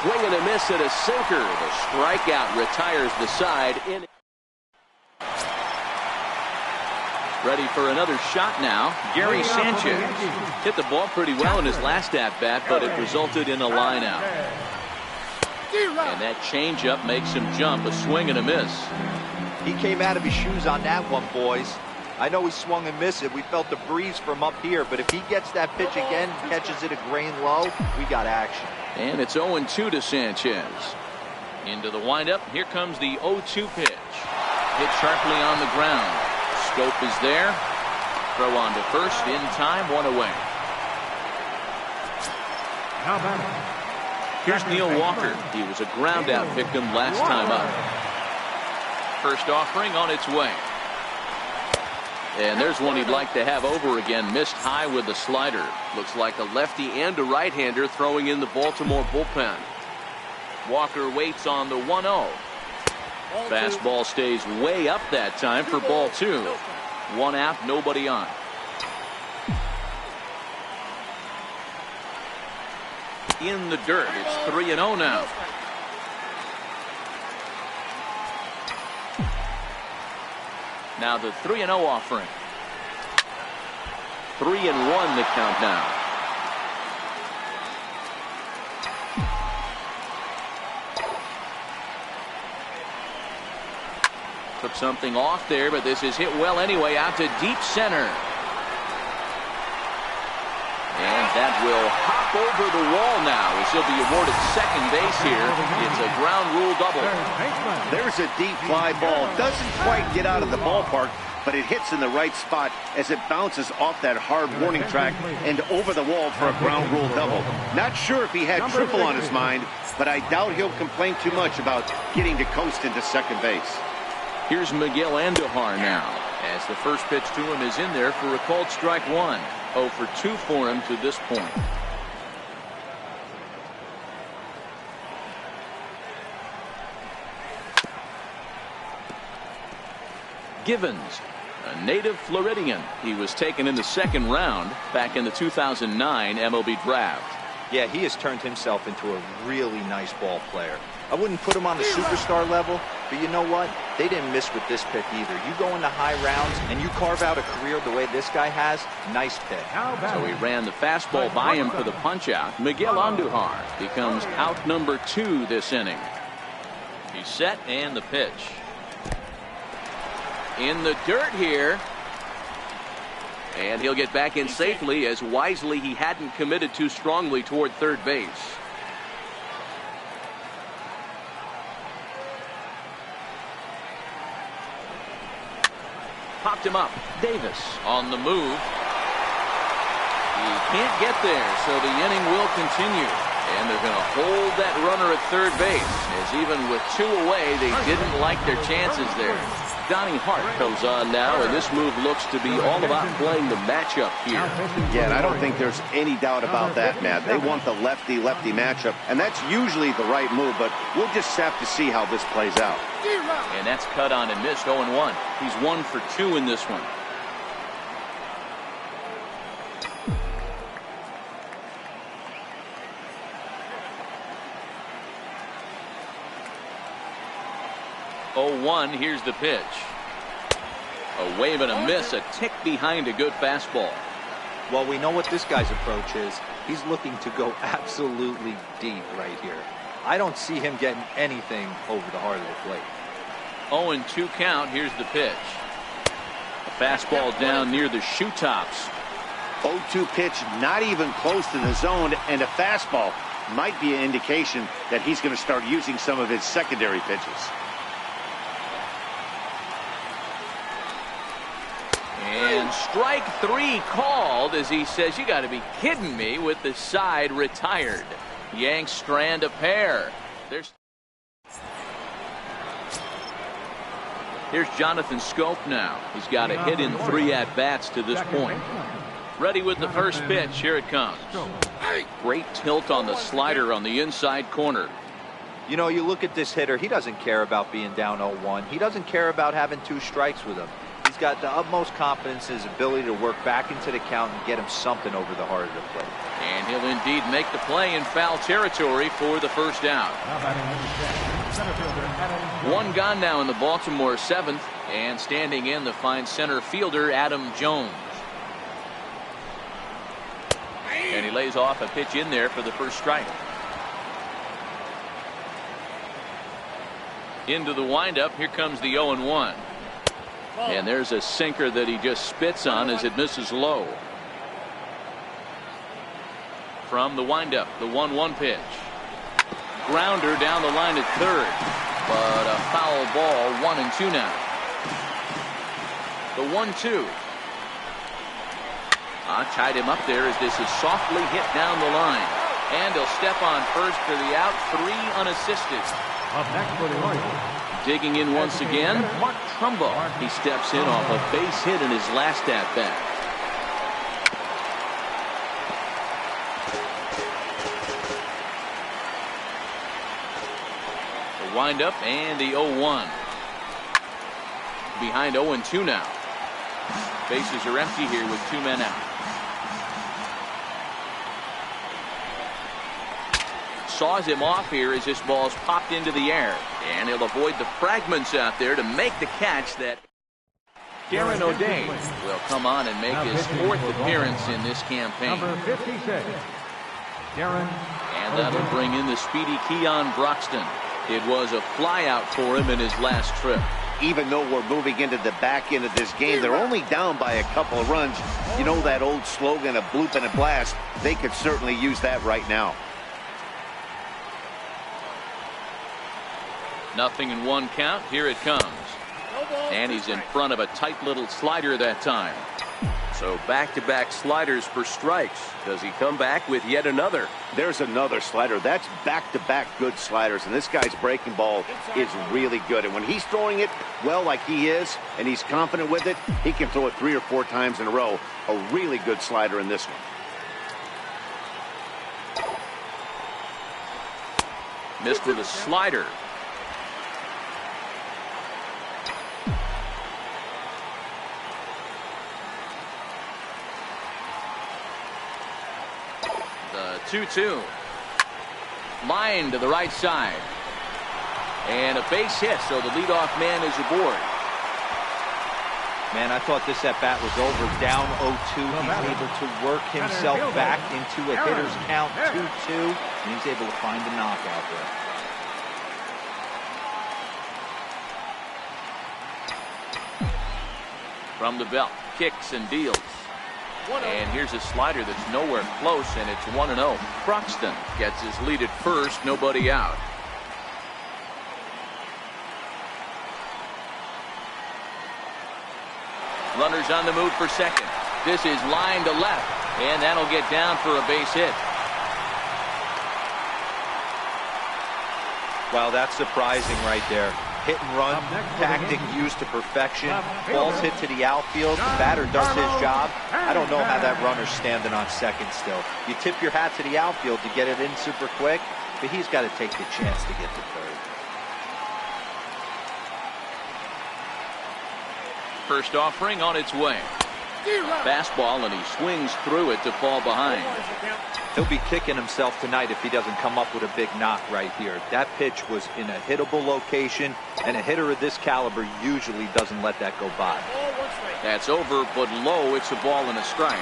swing and a miss at a sinker. The strikeout retires the side. Ready for another shot now. Gary Sanchez hit the ball pretty well in his last at-bat, but it resulted in a line-out. And that changeup makes him jump. A swing and a miss. He came out of his shoes on that one, boys. I know he swung and missed it. We felt the breeze from up here, but if he gets that pitch again, catches it a grain low, we got action. And it's 0-2 to Sanchez. Into the windup. Here comes the 0-2 pitch. Hit sharply on the ground. Scope is there. Throw on to first in time. One away. Here's Neil Walker. He was a ground out victim last time up. First offering on its way. And there's one he'd like to have over again. Missed high with the slider. Looks like a lefty and a right-hander throwing in the Baltimore bullpen. Walker waits on the 1-0. Fastball stays way up that time for ball 2. One out, nobody on. In the dirt. It's 3-0 now. Now the 3-0 offering. 3-1 the count now. Took something off there, but this is hit well anyway, out to deep center. And that will hop over the wall now as he'll be awarded second base here. It's a ground rule double. There's a deep fly ball. Doesn't quite get out of the ballpark, but it hits in the right spot as it bounces off that hard warning track and over the wall for a ground rule double. Not sure if he had triple on his mind, but I doubt he'll complain too much about getting to coast into second base. Here's Miguel Andujar now, as the first pitch to him is in there for a called strike 1. 0 for 2 for him to this point. Givens, a native Floridian. He was taken in the second round back in the 2009 MLB draft. Yeah, he has turned himself into a really nice ball player. I wouldn't put him on the superstar level, but you know what? They didn't miss with this pick either. You go into high rounds and you carve out a career the way this guy has, nice pick. So he ran the fastball by him for the punch out. Miguel Andujar becomes out number 2 this inning. He's set and the pitch. In the dirt here. And he'll get back in safely, as wisely he hadn't committed too strongly toward third base. Popped him up. Davis on the move. He can't get there, so the inning will continue. And they're going to hold that runner at third base, as even with 2 away, they didn't like their chances there. Donnie Hart comes on now, and this move looks to be all about playing the matchup here. Yeah, and I don't think there's any doubt about that, Matt. They want the lefty-lefty matchup, and that's usually the right move, but we'll just have to see how this plays out. And that's cut on and missed. 0-1. He's 1 for 2 in this one. Here's the pitch. A wave and a miss, a tick behind a good fastball. Well, we know what this guy's approach is. He's looking to go absolutely deep right here. I don't see him getting anything over the heart of the plate. 0-2 count. Here's the pitch. A fastball down near the shoe tops. 0-2 pitch, not even close to the zone, and a fastball might be an indication that he's going to start using some of his secondary pitches. And strike 3 called, as he says, you got to be kidding me, with the side retired. Yanks strand a pair. Here's Jonathan Scope now. He's got a hit in 3 at-bats to this point. Ready with the first pitch. Here it comes. Great tilt on the slider on the inside corner. You know, you look at this hitter, he doesn't care about being down 0-1. He doesn't care about having 2 strikes with him. He's got the utmost confidence in his ability to work back into the count and get him something over the heart of the plate. And he'll indeed make the play in foul territory for the first down. One gone now in the Baltimore 7th, and standing in the fine center fielder Adam Jones. And he lays off a pitch in there for the first strike. Into the windup. Here comes the 0-1. And there's a sinker that he just spits on as it misses low. From the windup, the 1-1 pitch. Grounder down the line at third. But a foul ball, 1-2 now. The 1-2. Tied him up there as this is softly hit down the line. And he'll step on first for the out. 3 unassisted. Up next for the Orioles. Digging in once again, Mark Trumbo. He steps in off a base hit in his last at-bat. The windup and the 0-1. Behind 0-2 now. Bases are empty here with 2 men out. Saws him off here as this ball's popped into the air. And he'll avoid the fragments out there to make the catch that Darren O'Day will come on and make his 4th appearance in this campaign. Number 56, Darren. And that'll bring in the speedy Keon Broxton. It was a flyout for him in his last trip. Even though we're moving into the back end of this game, they're only down by a couple of runs. You know that old slogan of bloop and a blast? They could certainly use that right now. 0-1 count. Here it comes. And he's in front of a tight little slider that time. So back-to-back sliders for strikes. Does he come back with yet another? There's another slider. That's back-to-back good sliders. And this guy's breaking ball is really good. And when he's throwing it well like he is, and he's confident with it, he can throw it 3 or 4 times in a row. A really good slider in this one. Missed with a slider. The 2-2. Line to the right side. And a base hit, so the leadoff man is aboard. Man, I thought this at-bat was over. Down 0-2. He's able to work himself back into a hitter's count 2-2. And he's able to find a knockout there. From the belt, kicks and deals. And here's a slider that's nowhere close, and it's 1-0. Broxton gets his lead at first, nobody out. Runners on the move for second. This is line to left, and that'll get down for a base hit. Wow, that's surprising right there. Hit and run tactic used to perfection. Ball's hit to the outfield. The batter does his job. I don't know how that runner's standing on second still. You tip your hat to the outfield to get it in super quick, but he's got to take the chance to get to third. First offering on its way. Fastball, and he swings through it to fall behind. He'll be kicking himself tonight if he doesn't come up with a big knock right here. That pitch was in a hittable location, and a hitter of this caliber usually doesn't let that go by. That's over, but low. It's a ball and a strike.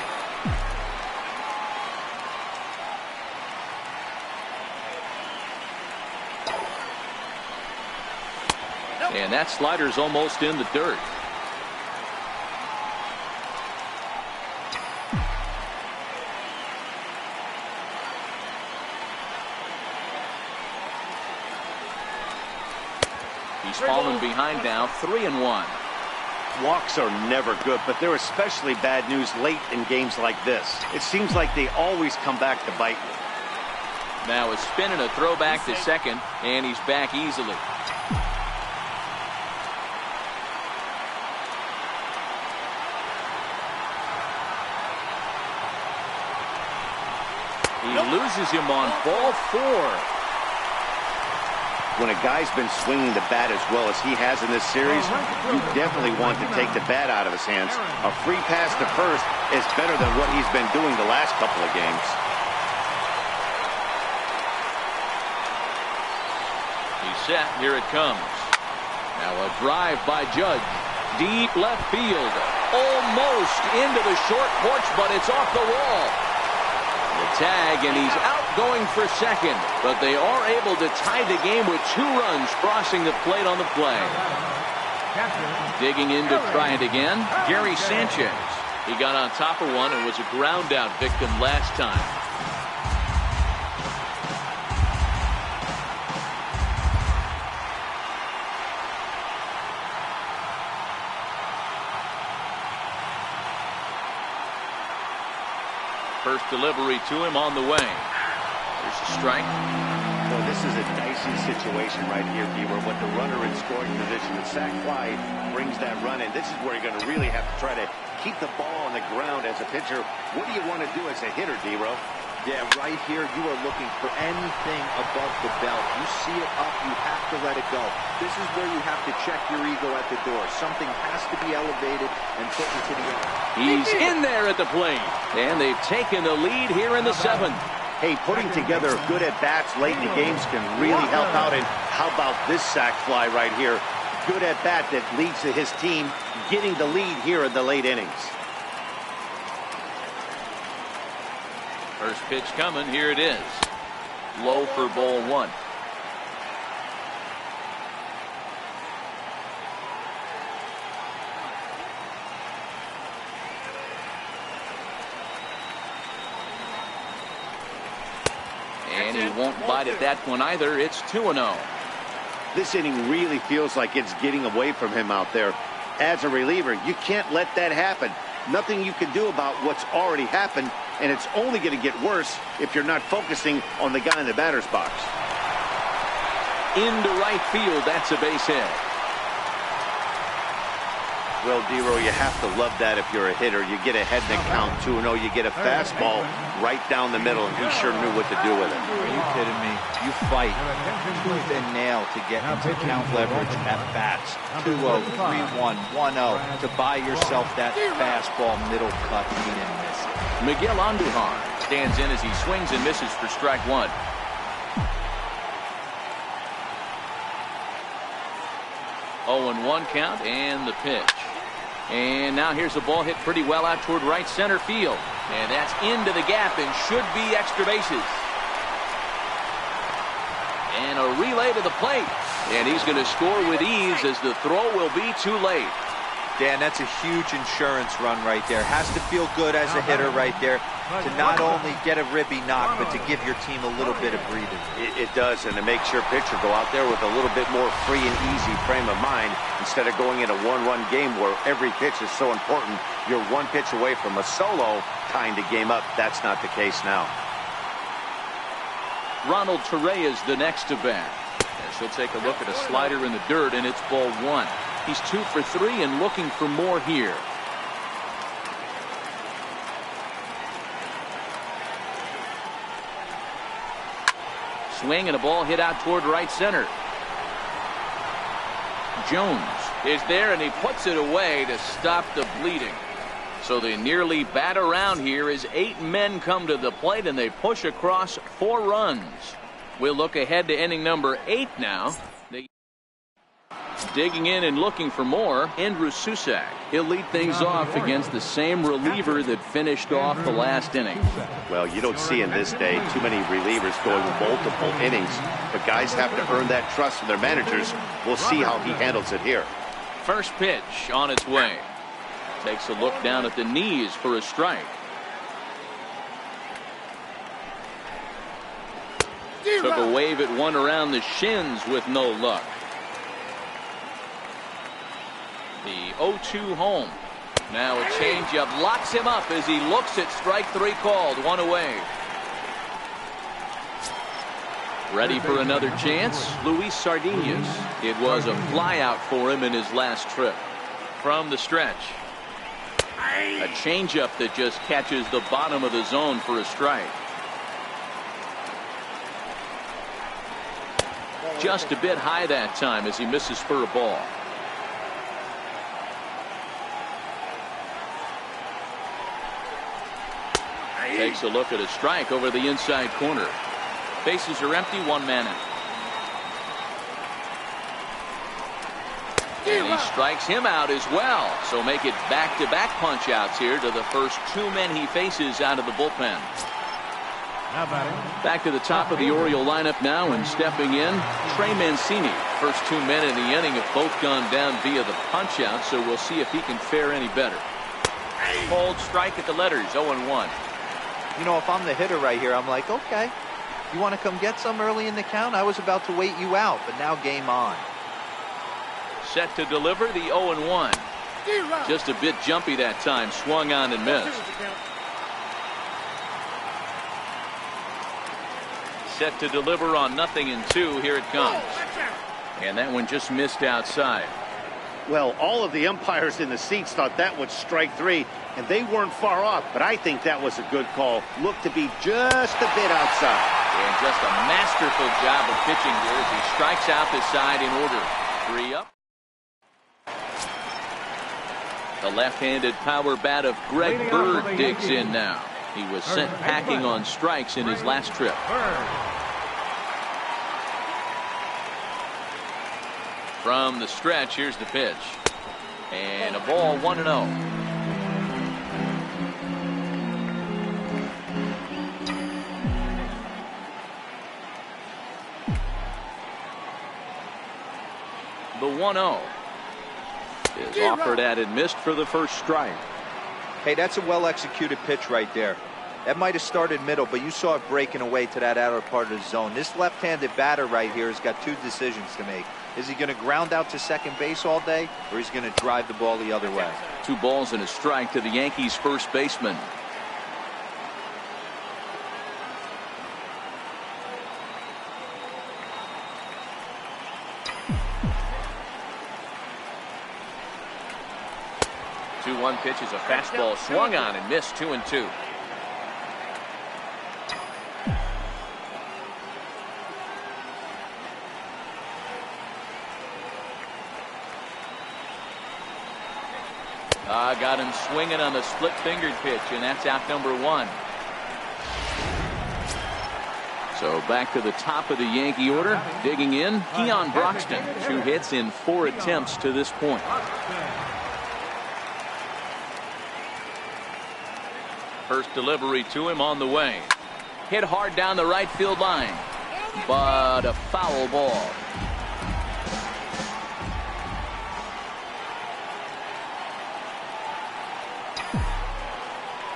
And that slider's almost in the dirt. He's fallen behind now, 3-1. Walks are never good, but they're especially bad news late in games like this. It seems like they always come back to bite you. Now a spin and a throwback to second, and he's back easily. He loses him on ball 4. When a guy's been swinging the bat as well as he has in this series, you definitely want to take the bat out of his hands. A free pass to first is better than what he's been doing the last couple of games. He's set. Here it comes. Now a drive by Judge. Deep left field. Almost into the short porch, but it's off the wall. The tag, and he's out going for second. But they are able to tie the game with 2 runs crossing the plate on the play. Digging in to try it again, Gary Sanchez. He got on top of one and was a ground out victim last time. First delivery to him on the way. There's a strike. Well, this is a dicey situation right here, Beaver. When the runner in scoring position, the sac fly brings that run in. This is where you're going to really have to try to keep the ball on the ground as a pitcher. What do you want to do as a hitter, D-Row? Yeah, right here, you are looking for anything above the belt. You see it up, you have to let it go. This is where you have to check your ego at the door. Something has to be elevated and put into the air. He's in there at the plate, and they've taken the lead here in the 7th. Hey, putting together good at-bats late in the games can really help out. And how about this sac fly right here? Good at-bat that leads to his team getting the lead here in the late innings. First pitch coming. Here it is. Low for ball 1. And he won't bite at that one either. It's 2-0. This inning really feels like it's getting away from him out there. As a reliever, you can't let that happen. Nothing you can do about what's already happened, and it's only going to get worse if you're not focusing on the guy in the batter's box. Into right field. That's a base hit. Well, D-Row, you have to love that if you're a hitter. You get ahead in the count 2-0. You get a fastball right down the middle, and he sure knew what to do with it. Are you kidding me? You fight tooth and nail to get into count leverage at bats. 2-0, 3-1, 1-0 to buy yourself that fastball middle cut. He didn't miss it. Miguel Andujar stands in as he swings and misses for strike 1. Oh, and 1 count, and the pitch. And now here's a ball hit pretty well out toward right center field. And that's into the gap and should be extra bases. And a relay to the plate. And he's going to score with ease as the throw will be too late. Dan, that's a huge insurance run right there. Has to feel good as a hitter right there to not only get a ribby knock, but to give your team a little bit of breathing. It does, and it makes your pitcher go out there with a little bit more free and easy frame of mind instead of going in a one-run game where every pitch is so important. You're 1 pitch away from a solo tying the game up. That's not the case now. Ronald Torrey is the next to bat. As he'll take a look at a slider in the dirt, and it's ball 1. He's 2 for 3 and looking for more here. Swing and a ball hit out toward right center. Jones is there and he puts it away to stop the bleeding. So they nearly bat around here as 8 men come to the plate and they push across 4 runs. We'll look ahead to inning number 8 now. Digging in and looking for more, Andrew Susac. He'll lead things off against the same reliever that finished off the last inning. Well, you don't see in this day too many relievers going multiple innings, but guys have to earn that trust from their managers. We'll see how he handles it here. First pitch on its way. Takes a look down at the knees for a strike. Took a wave at one around the shins with no luck. The 0-2 home. Now a changeup locks him up as he looks at strike 3 called. 1 away. Ready for another chance? Luis Sardinas. It was a flyout for him in his last trip. From the stretch. A changeup that just catches the bottom of the zone for a strike. Just a bit high that time as he misses for a ball. Takes a look at a strike over the inside corner. Bases are empty, 1 man out. And he strikes him out as well. So make it back-to-back punch-outs here to the first two men he faces out of the bullpen. Back to the top of the Oriole lineup now, and stepping in, Trey Mancini. First two men in the inning have both gone down via the punch-out, so we'll see if he can fare any better. Cold strike at the letters, 0-1. You know, if I'm the hitter right here, I'm like, okay, you want to come get some early in the count? I was about to wait you out, but now game on. Set to deliver the 0-1. Just a bit jumpy that time, swung on and missed. Set to deliver on 0-2. Here it comes. And that one just missed outside. Well, all of the umpires in the seats thought that was strike three, and they weren't far off, but I think that was a good call. Looked to be just a bit outside. And just a masterful job of pitching here as he strikes out the side in order. 3 up. The left-handed power bat of Greg Bird digs in now. He was sent packing on strikes in his last trip. From the stretch, here's the pitch. And a ball, 1-0. The 1-0 is offered at and missed for the first strike. Hey, that's a well-executed pitch right there. That might have started middle, but you saw it breaking away to that outer part of the zone. This left-handed batter right here has got two decisions to make. Is he going to ground out to second base all day, or is he going to drive the ball the other way? 2 balls and a strike to the Yankees' first baseman. The 2-1 pitch is a fastball swung on and missed. 2-2. Got him swinging on the split-fingered pitch, and that's out number 1. So back to the top of the Yankee order. Digging in, Keon Broxton. 2 hits in 4 attempts to this point. First delivery to him on the way. Hit hard down the right field line, but a foul ball.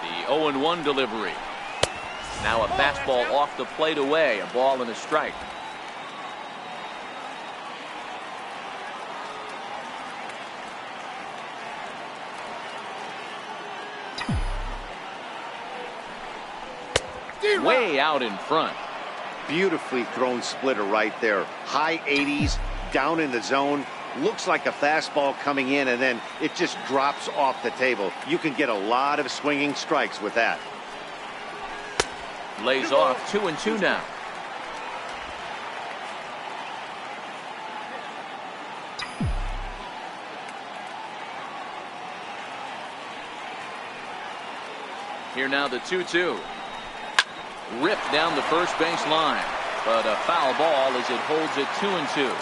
The 0-1 delivery. Now a fastball off the plate away. A ball and a strike. Way out in front. Beautifully thrown splitter right there. High 80s, down in the zone. Looks like a fastball coming in, and then it just drops off the table. You can get a lot of swinging strikes with that. Lays off. 2-2 now. Here now the 2-2. Ripped down the first base line, but a foul ball as it holds it 2-2.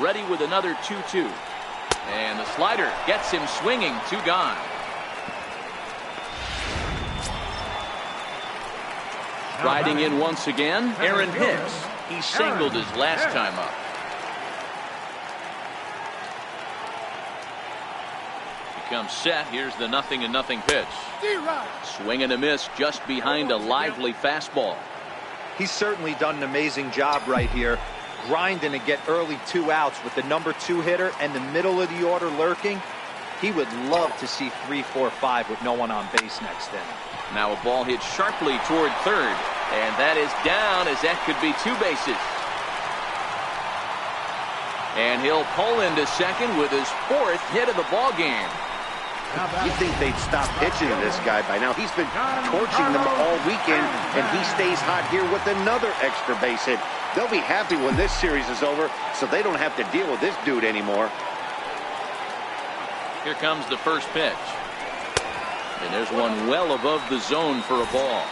Ready with another 2-2. And the slider gets him swinging. 2 gone. Riding in once again, Aaron Hicks. He singled his last time up. Comes set. Here's the 0-0 pitch. Swing and a miss just behind a lively fastball. He's certainly done an amazing job right here, grinding to get early 2 outs with the number 2 hitter and the middle of the order lurking. He would love to see 3, 4, 5 with no one on base next inning. Now a ball hit sharply toward third, and that is down, as that could be 2 bases. And he'll pull into second with his 4th hit of the ball game. You'd think they'd stop pitching to this guy by now. He's been torching them all weekend, and he stays hot here with another extra base hit. They'll be happy when this series is over, so they don't have to deal with this dude anymore. Here comes the first pitch. And there's one well above the zone for a ball.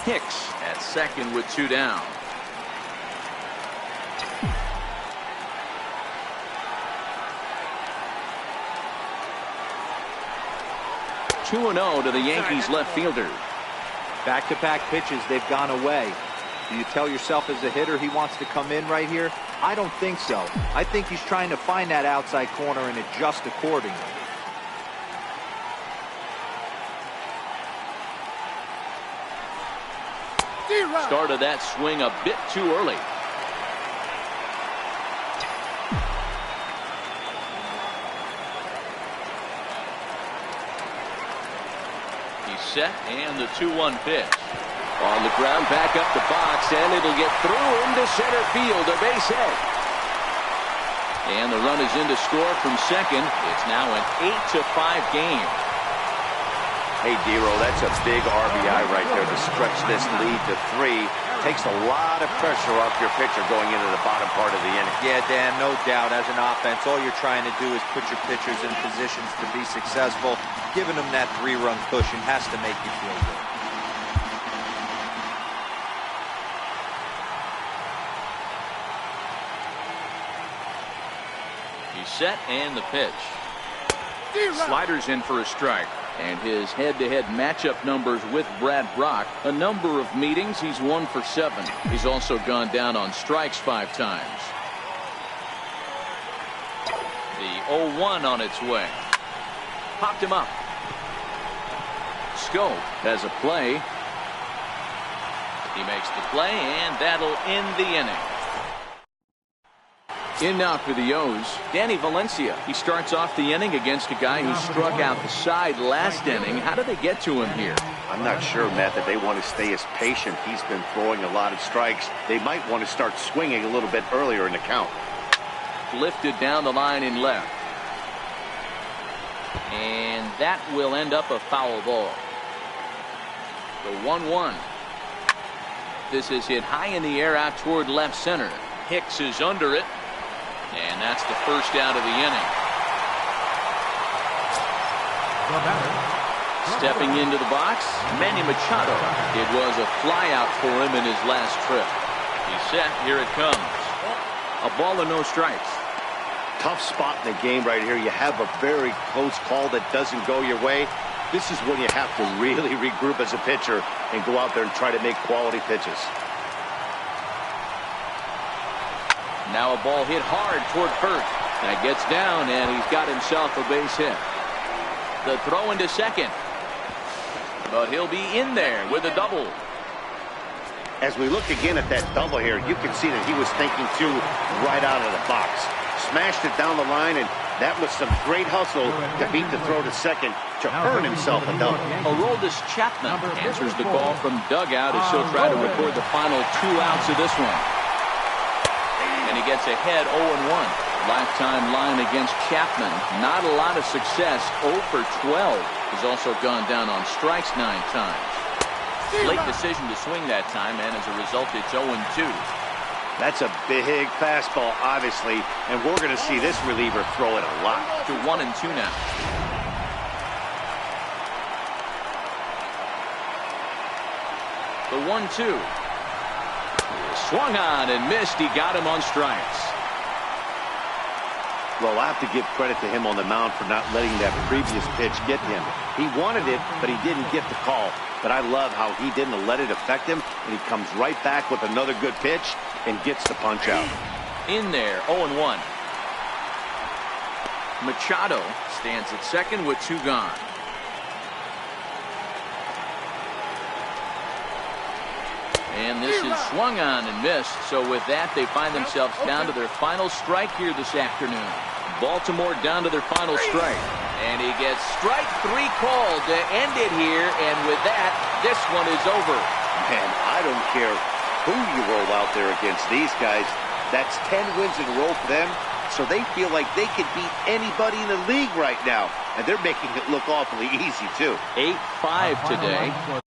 Hicks at second with 2 down. 2-0 to the Yankees left fielder. Back-to-back pitches, they've gone away. Do you tell yourself as a hitter he wants to come in right here? I don't think so. I think he's trying to find that outside corner and adjust accordingly. Started that swing a bit too early. He's set, and the 2-1 pitch. On the ground, back up the box, and it'll get through into center field, a base hit. And the run is in to score from second. It's now an 8-5 game. Hey, Dero, that's a big RBI right there to stretch this lead to 3. Takes a lot of pressure off your pitcher going into the bottom part of the inning. Yeah, Dan, no doubt. As an offense, all you're trying to do is put your pitchers in positions to be successful. Giving them that 3-run cushion has to make you feel good. He's set, and the pitch. Sliders in for a strike. And his head-to-head matchup numbers with Brad Brock, a number of meetings, he's 1 for 7. He's also gone down on strikes 5 times. The 0-1 on its way. Popped him up. Scope has a play. He makes the play, and that'll end the inning. In now for the O's, Danny Valencia. He starts off the inning against a guy who struck out the side last inning. How did they get to him here? I'm not sure, Matt, that they want to stay as patient. He's been throwing a lot of strikes. They might want to start swinging a little bit earlier in the count. Lifted down the line in left. And that will end up a foul ball. The 1-1. This is hit high in the air out toward left center. Hicks is under it. And that's the first out of the inning. Stepping into the box, Manny Machado. It was a flyout for him in his last trip. He's set. Here it comes. A ball and no strikes. Tough spot in the game right here. You have a very close call that doesn't go your way. This is when you have to really regroup as a pitcher and go out there and try to make quality pitches. Now a ball hit hard toward first. That gets down, and he's got himself a base hit. The throw into second. But he'll be in there with a double. As we look again at that double here, you can see that he was thinking too right out of the box. Smashed it down the line, and that was some great hustle to beat the throw to second to earn himself a double. Aroldis Chapman answers the call from dugout as he'll try to record the final 2 outs of this one. And he gets ahead 0-1. Lifetime line against Chapman. Not a lot of success. 0 for 12. He's also gone down on strikes 9 times. Late decision to swing that time, and as a result, it's 0-2. That's a big fastball, obviously, and we're going to see this reliever throw it a lot. To 1-2 now. The 1-2. Swung on and missed. He got him on strikes. Well, I have to give credit to him on the mound for not letting that previous pitch get him. He wanted it, but he didn't get the call. But I love how he didn't let it affect him, and he comes right back with another good pitch and gets the punch out. In there, 0-1. Machado stands at second with 2 gone. And this is swung on and missed. So with that, they find themselves down to their final strike here this afternoon. Baltimore down to their final strike. And he gets strike 3 called to end it here. And with that, this one is over. Man, I don't care who you roll out there against these guys. That's 10 wins in a row for them. So they feel like they could beat anybody in the league right now. And they're making it look awfully easy, too. 8-5 today.